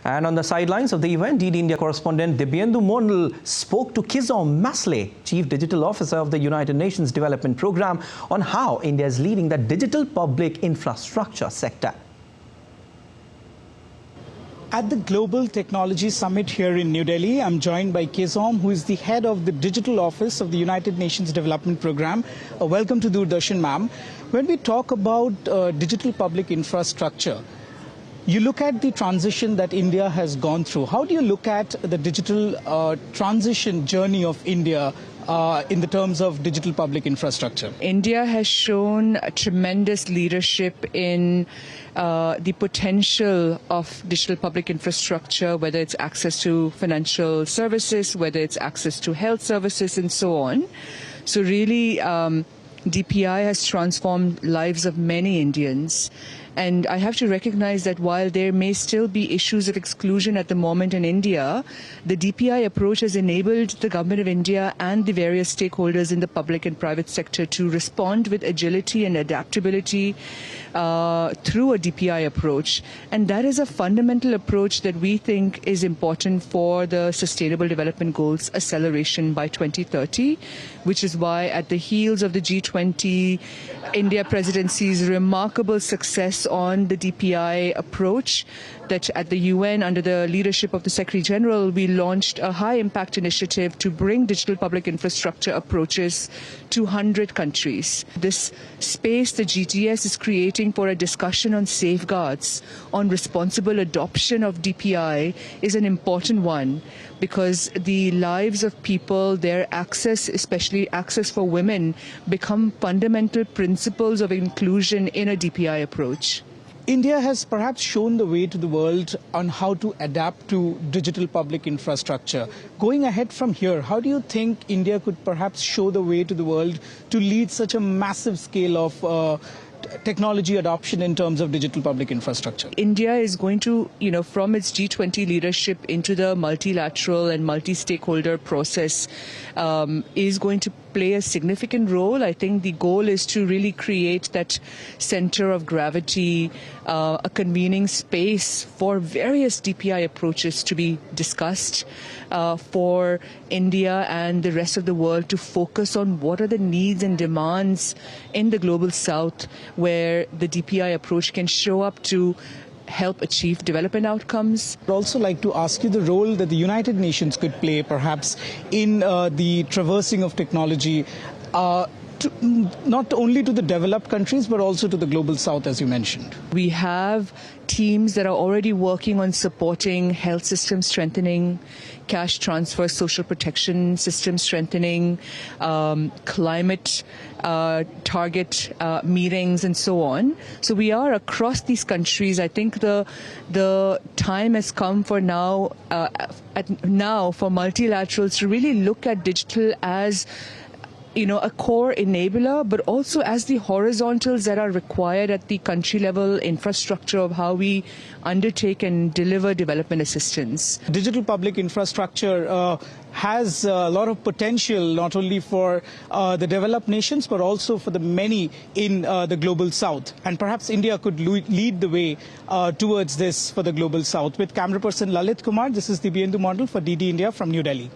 And on the sidelines of the event, DD India correspondent Dibyendu Mondal spoke to Keyzom, Massally, Chief Digital Officer of the United Nations Development Programme, on how India is leading the digital public infrastructure sector. At the Global Technology Summit here in New Delhi, I'm joined by Keyzom, who is the head of the Digital Office of the United Nations Development Programme. Welcome to Doordarshan, ma'am. When we talk about digital public infrastructure, you look at the transition that India has gone through. How do you look at the digital transition journey of India in the terms of digital public infrastructure? India has shown a tremendous leadership in the potential of digital public infrastructure, whether it's access to financial services, whether it's access to health services, and so on. So really, DPI has transformed lives of many Indians. And I have to recognize that while there may still be issues of exclusion at the moment in India, the DPI approach has enabled the Government of India and the various stakeholders in the public and private sector to respond with agility and adaptability through a DPI approach. And that is a fundamental approach that we think is important for the Sustainable Development Goals acceleration by 2030, which is why at the heels of the G20 India presidency's remarkable success on the DPI approach, that at the UN, under the leadership of the Secretary General, we launched a high-impact initiative to bring digital public infrastructure approaches to 100 countries. This space the GTS is creating for a discussion on safeguards, on responsible adoption of DPI, is an important one, because the lives of people, their access, especially access for women, become fundamental principles of inclusion in a DPI approach. India has perhaps shown the way to the world on how to adapt to digital public infrastructure. Going ahead from here, how do you think India could perhaps show the way to the world to lead such a massive scale of technology adoption in terms of digital public infrastructure? India is going to, from its G20 leadership into the multilateral and multi-stakeholder process, is going to play a significant role. I think the goal is to really create that center of gravity, a convening space for various DPI approaches to be discussed, for India and the rest of the world to focus on what are the needs and demands in the global south, where the DPI approach can show up to help achieve development outcomes. I'd also like to ask you the role that the United Nations could play perhaps in the traversing of technology, not only to the developed countries but also to the global south, as you mentioned. We have teams that are already working on supporting health system strengthening, cash transfer, social protection system strengthening, climate target meetings, and so on. So we are across these countries. I think the time has come for now for multilaterals to really look at digital as a core enabler, but also as the horizontals that are required at the country level infrastructure of how we undertake and deliver development assistance. Digital public infrastructure has a lot of potential, not only for the developed nations, but also for the many in the global south. And perhaps India could lead the way towards this for the global south. With camera person Lalit Kumar, this is Dibyendu Mondal for DD India from New Delhi.